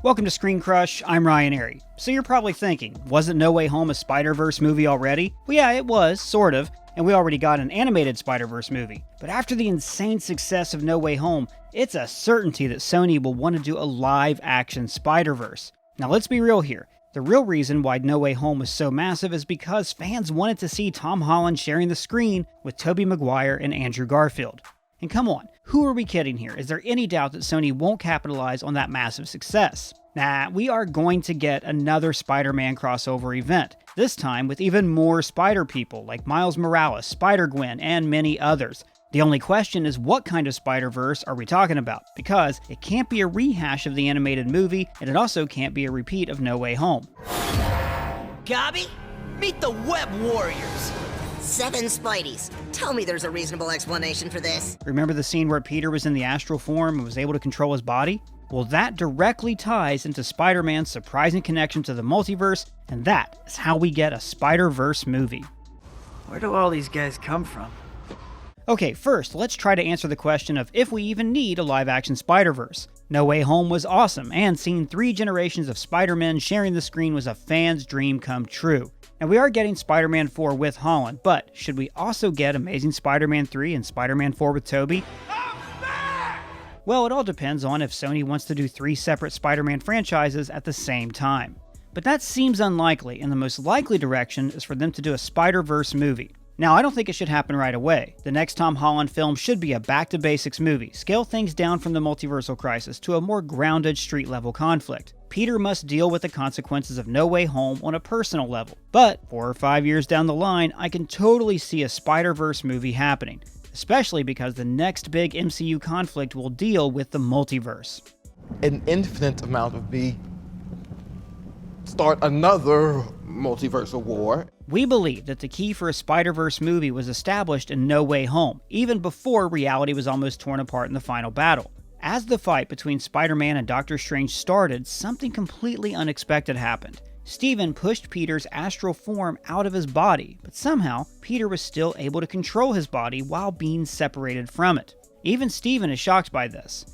Welcome to Screen Crush, I'm Ryan Airy. So you're probably thinking, wasn't No Way Home a Spider-Verse movie already? Well yeah, it was, sort of, and we already got an animated Spider-Verse movie. But after the insane success of No Way Home, it's a certainty that Sony will want to do a live-action Spider-Verse. Now let's be real here. The real reason why No Way Home was so massive is because fans wanted to see Tom Holland sharing the screen with Tobey Maguire and Andrew Garfield. And come on, who are we kidding here? Is there any doubt that Sony won't capitalize on that massive success? Nah, we are going to get another Spider-Man crossover event, this time with even more Spider people like Miles Morales, Spider-Gwen, and many others. The only question is what kind of Spider-Verse are we talking about? Because it can't be a rehash of the animated movie, and it also can't be a repeat of No Way Home. Gobby, meet the Web Warriors! 7 Spideys. Tell me there's a reasonable explanation for this. Remember the scene where Peter was in the astral form and was able to control his body? Well, that directly ties into Spider-Man's surprising connection to the multiverse, and that is how we get a Spider-Verse movie. Where do all these guys come from? Okay, first, let's try to answer the question of if we even need a live-action Spider-Verse. No Way Home was awesome, and seeing 3 generations of Spider-Men sharing the screen was a fan's dream come true. And we are getting Spider-Man 4 with Holland, but should we also get Amazing Spider-Man 3 and Spider-Man 4 with Tobey? Well, it all depends on if Sony wants to do 3 separate Spider-Man franchises at the same time. But that seems unlikely, and the most likely direction is for them to do a Spider-Verse movie. Now, I don't think it should happen right away. The next Tom Holland film should be a back-to-basics movie, scale things down from the multiversal crisis to a more grounded street-level conflict. Peter must deal with the consequences of No Way Home on a personal level. But 4 or 5 years down the line, I can totally see a Spider-Verse movie happening, especially because the next big MCU conflict will deal with the multiverse. An infinite amount of B. Start another multiversal war. We believe that the key for a Spider-Verse movie was established in No Way Home, even before reality was almost torn apart in the final battle. As the fight between Spider-Man and Doctor Strange started, something completely unexpected happened. Steven pushed Peter's astral form out of his body, but somehow, Peter was still able to control his body while being separated from it. Even Steven is shocked by this.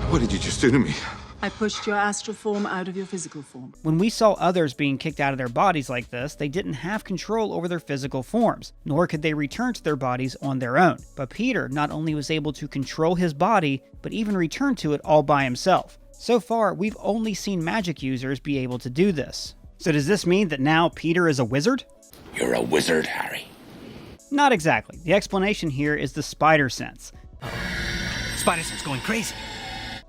What did you just do to me? I pushed your astral form out of your physical form. When we saw others being kicked out of their bodies like this, they didn't have control over their physical forms, nor could they return to their bodies on their own. But Peter not only was able to control his body, but even return to it all by himself. So far, we've only seen magic users be able to do this. So does this mean that now Peter is a wizard? You're a wizard, Harry. Not exactly. The explanation here is the spider sense. Spider Sense going crazy.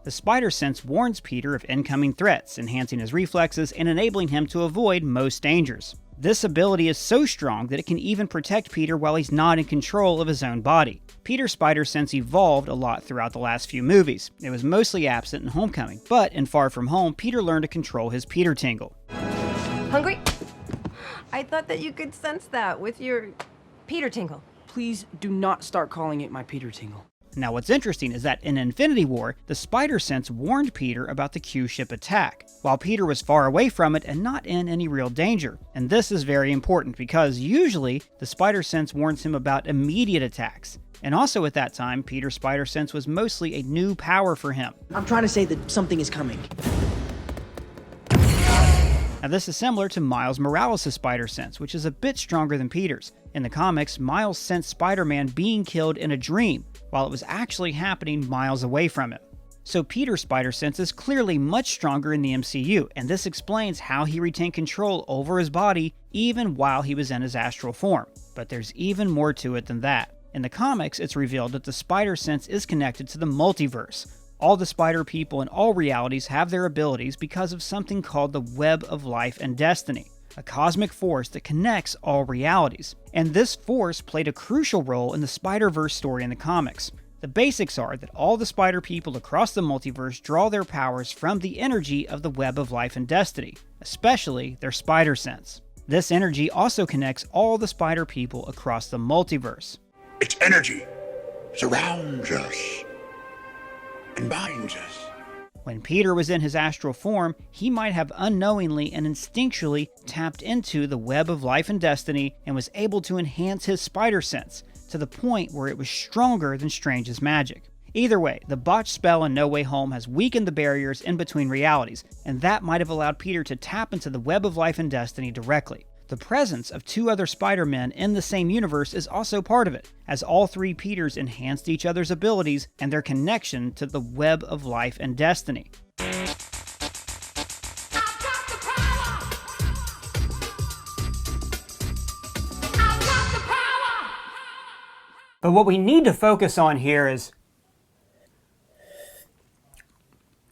The spider sense warns Peter of incoming threats, enhancing his reflexes and enabling him to avoid most dangers. This ability is so strong that it can even protect Peter while he's not in control of his own body. Peter's spider sense evolved a lot throughout the last few movies. It was mostly absent in Homecoming, but in Far From Home, Peter learned to control his Peter tingle. Hungry? I thought that you could sense that with your Peter tingle. Please do not start calling it my Peter tingle. Now what's interesting is that in Infinity War, the spider sense warned Peter about the Q-ship attack, while Peter was far away from it and not in any real danger. And this is very important because usually the spider sense warns him about immediate attacks. And also at that time, Peter's spider sense was mostly a new power for him. I'm trying to say that something is coming. Now this is similar to Miles Morales' spider sense, which is a bit stronger than Peter's. In the comics, Miles sensed Spider-Man being killed in a dream, while it was actually happening miles away from him. So Peter's spider sense is clearly much stronger in the MCU, and this explains how he retained control over his body even while he was in his astral form. But there's even more to it than that. In the comics, it's revealed that the spider sense is connected to the multiverse. All the spider people in all realities have their abilities because of something called the Web of Life and Destiny, a cosmic force that connects all realities. And this force played a crucial role in the Spider-Verse story in the comics. The basics are that all the spider people across the multiverse draw their powers from the energy of the Web of Life and Destiny, especially their spider sense. This energy also connects all the spider people across the multiverse. Its energy surrounds us and binds us. When Peter was in his astral form, he might have unknowingly and instinctually tapped into the web of life and destiny and was able to enhance his spider sense to the point where it was stronger than Strange's magic. Either way, the botched spell in No Way Home has weakened the barriers in between realities, and that might have allowed Peter to tap into the web of life and destiny directly. The presence of two other Spider-Men in the same universe is also part of it, as all three Peters enhanced each other's abilities and their connection to the web of life and destiny. But what we need to focus on here is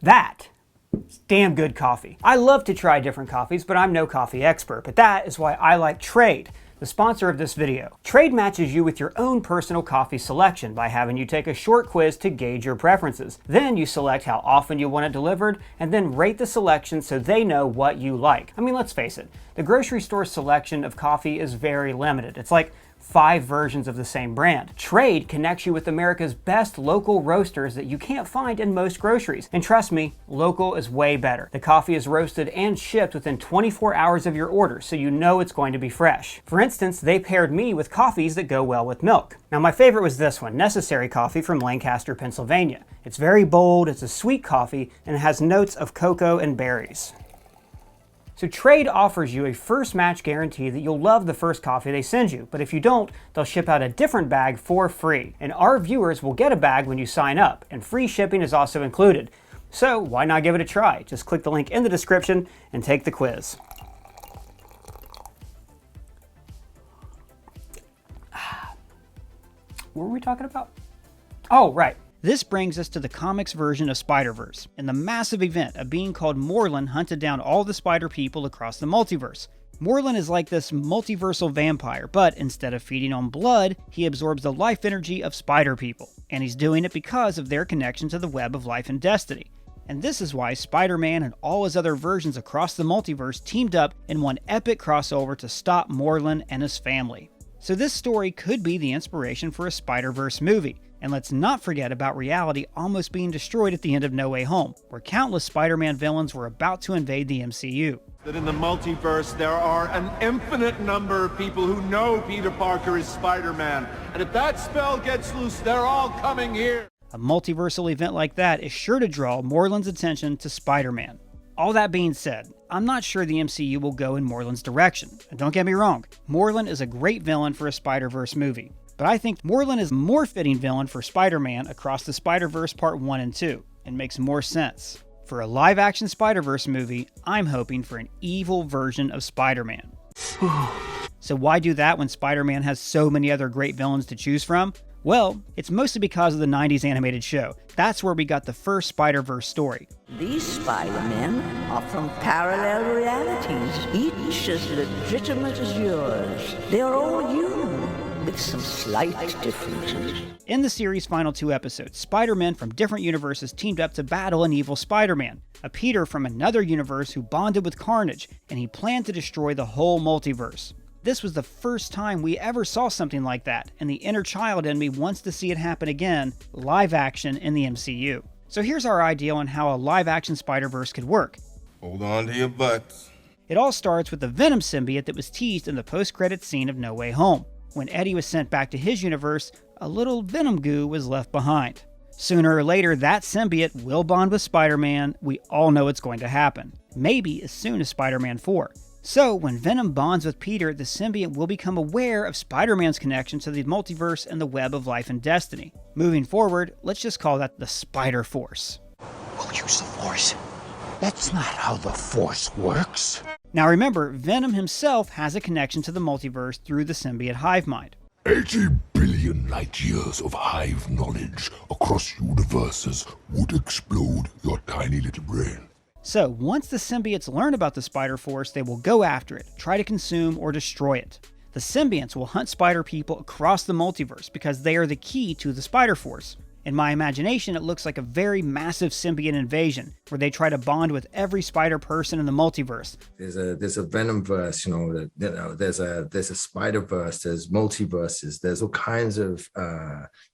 that. It's damn good coffee. I love to try different coffees, but I'm no coffee expert. But that is why I like Trade, the sponsor of this video. Trade matches you with your own personal coffee selection by having you take a short quiz to gauge your preferences. Then you select how often you want it delivered, and then rate the selection so they know what you like. I mean, let's face it, the grocery store's selection of coffee is very limited. It's like 5 versions of the same brand. Trade connects you with America's best local roasters that you can't find in most groceries. And trust me, local is way better. The coffee is roasted and shipped within 24 hours of your order, so you know it's going to be fresh. For instance, they paired me with coffees that go well with milk. Now my favorite was this one, Necessary Coffee from Lancaster, Pennsylvania. It's very bold, it's a sweet coffee, and it has notes of cocoa and berries. So Trade offers you a first match guarantee that you'll love the first coffee they send you, but if you don't, they'll ship out a different bag for free. And our viewers will get a bag when you sign up, and free shipping is also included. So why not give it a try? Just click the link in the description and take the quiz. What were we talking about? Oh, right. This brings us to the comics version of Spider-Verse, and the massive event of being called Morlun hunted down all the spider people across the multiverse. Morlun is like this multiversal vampire, but instead of feeding on blood, he absorbs the life energy of spider people, and he's doing it because of their connection to the web of life and destiny. And this is why Spider-Man and all his other versions across the multiverse teamed up in one epic crossover to stop Morlun and his family. So this story could be the inspiration for a Spider-Verse movie. And let's not forget about reality almost being destroyed at the end of No Way Home, where countless Spider-Man villains were about to invade the MCU. That in the multiverse there are an infinite number of people who know Peter Parker is Spider-Man. And if that spell gets loose, they're all coming here. A multiversal event like that is sure to draw Morlun's attention to Spider-Man. All that being said, I'm not sure the MCU will go in Morlun's direction. And don't get me wrong, Morlun is a great villain for a Spider-Verse movie. But I think Morlun is a more fitting villain for Spider-Man Across the Spider-Verse Part 1 and 2, and makes more sense. For a live-action Spider-Verse movie, I'm hoping for an evil version of Spider-Man. So why do that when Spider-Man has so many other great villains to choose from? Well, it's mostly because of the 90s animated show. That's where we got the first Spider-Verse story. These Spider-Men are from parallel realities, each as legitimate as yours. They're all you, with some slight differences. In the series' final 2 episodes, Spider-Men from different universes teamed up to battle an evil Spider-Man, a Peter from another universe who bonded with Carnage, and he planned to destroy the whole multiverse. This was the first time we ever saw something like that, and the inner child in me wants to see it happen again, live action in the MCU. So here's our idea on how a live action Spider-Verse could work. Hold on to your butts. It all starts with the Venom symbiote that was teased in the post-credits scene of No Way Home. When Eddie was sent back to his universe, a little Venom goo was left behind. Sooner or later, that symbiote will bond with Spider-Man. We all know it's going to happen. Maybe as soon as Spider-Man 4. So, when Venom bonds with Peter, the symbiote will become aware of Spider-Man's connection to the multiverse and the web of life and destiny. Moving forward, let's just call that the Spider-Force. We'll use the Force. That's not how the Force works. Now remember, Venom himself has a connection to the multiverse through the symbiote hive mind. 80 billion light years of hive knowledge across universes would explode your tiny little brain. So, once the symbiotes learn about the Spider-Force, they will go after it, try to consume or destroy it. The symbionts will hunt spider people across the multiverse because they are the key to the Spider-Force. In my imagination, it looks like a very massive symbiote invasion, where they try to bond with every spider person in the multiverse. There's a Venom verse, there's a Spider-Verse, there's multiverses, there's all kinds of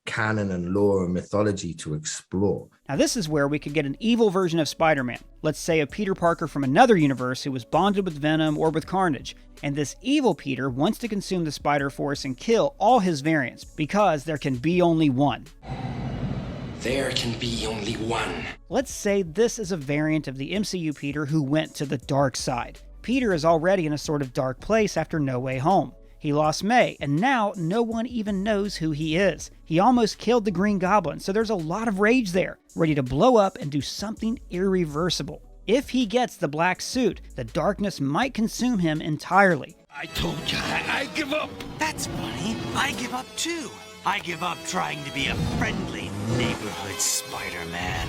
canon and lore and mythology to explore. Now this is where we could get an evil version of Spider-Man. Let's say a Peter Parker from another universe who was bonded with Venom or with Carnage. And this evil Peter wants to consume the Spider-Force and kill all his variants, because there can be only one. There can be only one. Let's say this is a variant of the MCU Peter who went to the dark side. Peter is already in a sort of dark place after No Way Home. He lost May, and now no one even knows who he is. He almost killed the Green Goblin, so there's a lot of rage there, ready to blow up and do something irreversible. If he gets the black suit, the darkness might consume him entirely. I told you, I give up. That's funny. I give up too. I give up trying to be a friendly neighborhood Spider-Man.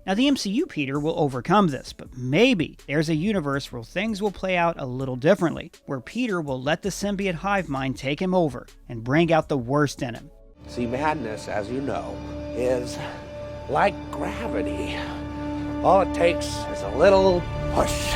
Now the MCU Peter will overcome this, but maybe there's a universe where things will play out a little differently, where Peter will let the symbiote hive mind take him over and bring out the worst in him. See, madness, as you know, is like gravity. All it takes is a little push.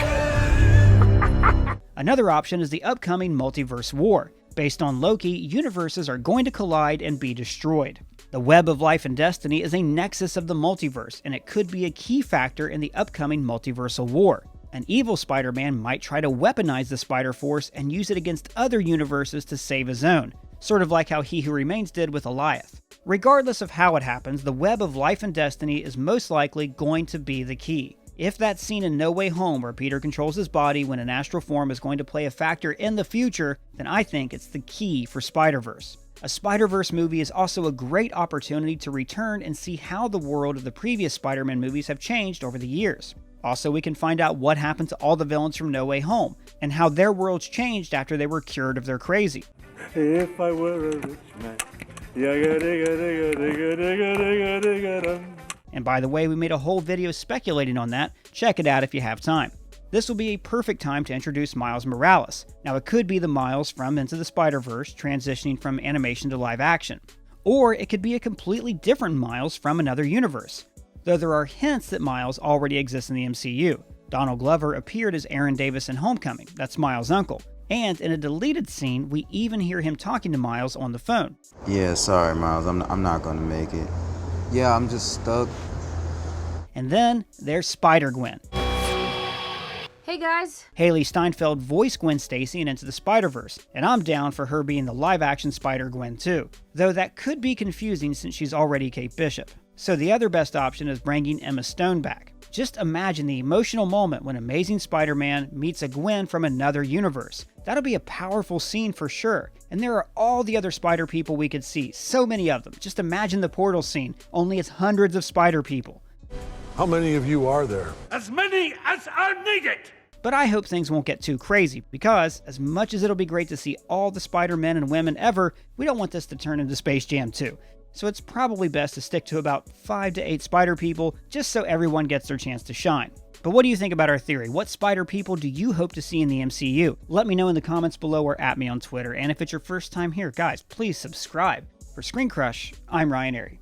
Another option is the upcoming multiverse war. Based on Loki, universes are going to collide and be destroyed. The web of life and destiny is a nexus of the multiverse, and it could be a key factor in the upcoming multiversal war. An evil Spider-Man might try to weaponize the Spider-Force and use it against other universes to save his own, sort of like how He Who Remains did with Eliath. Regardless of how it happens, the web of life and destiny is most likely going to be the key. If that scene in No Way Home where Peter controls his body when in astral form is going to play a factor in the future, then I think it's the key for Spider-Verse. A Spider-Verse movie is also a great opportunity to return and see how the world of the previous Spider-Man movies have changed over the years. Also, we can find out what happened to all the villains from No Way Home, and how their worlds changed after they were cured of their crazy. If I were a rich man. And by the way, we made a whole video speculating on that. Check it out if you have time. This will be a perfect time to introduce Miles Morales. Now it could be the Miles from Into the Spider-Verse transitioning from animation to live action. Or it could be a completely different Miles from another universe. Though there are hints that Miles already exists in the MCU. Donald Glover appeared as Aaron Davis in Homecoming, that's Miles' uncle. And in a deleted scene, we even hear him talking to Miles on the phone. Yeah, sorry Miles, I'm not gonna make it. Yeah, I'm just stuck. And then there's Spider-Gwen. Hey guys. Haley Steinfeld voiced Gwen Stacy in Into the Spider-Verse, and I'm down for her being the live-action Spider-Gwen too, though that could be confusing since she's already Kate Bishop. So the other best option is bringing Emma Stone back. Just imagine the emotional moment when Amazing Spider-Man meets a Gwen from another universe. That'll be a powerful scene for sure, and there are all the other Spider people we could see, so many of them. Just imagine the portal scene, only it's hundreds of Spider people. How many of you are there? As many as are needed! But I hope things won't get too crazy, because as much as it'll be great to see all the Spider-Men and women ever, we don't want this to turn into Space Jam 2. So it's probably best to stick to about 5 to 8 Spider people, just so everyone gets their chance to shine. But what do you think about our theory? What Spider people do you hope to see in the MCU? Let me know in the comments below or at me on Twitter, and if it's your first time here, guys, please subscribe. For Screen Crush, I'm Ryan Airy.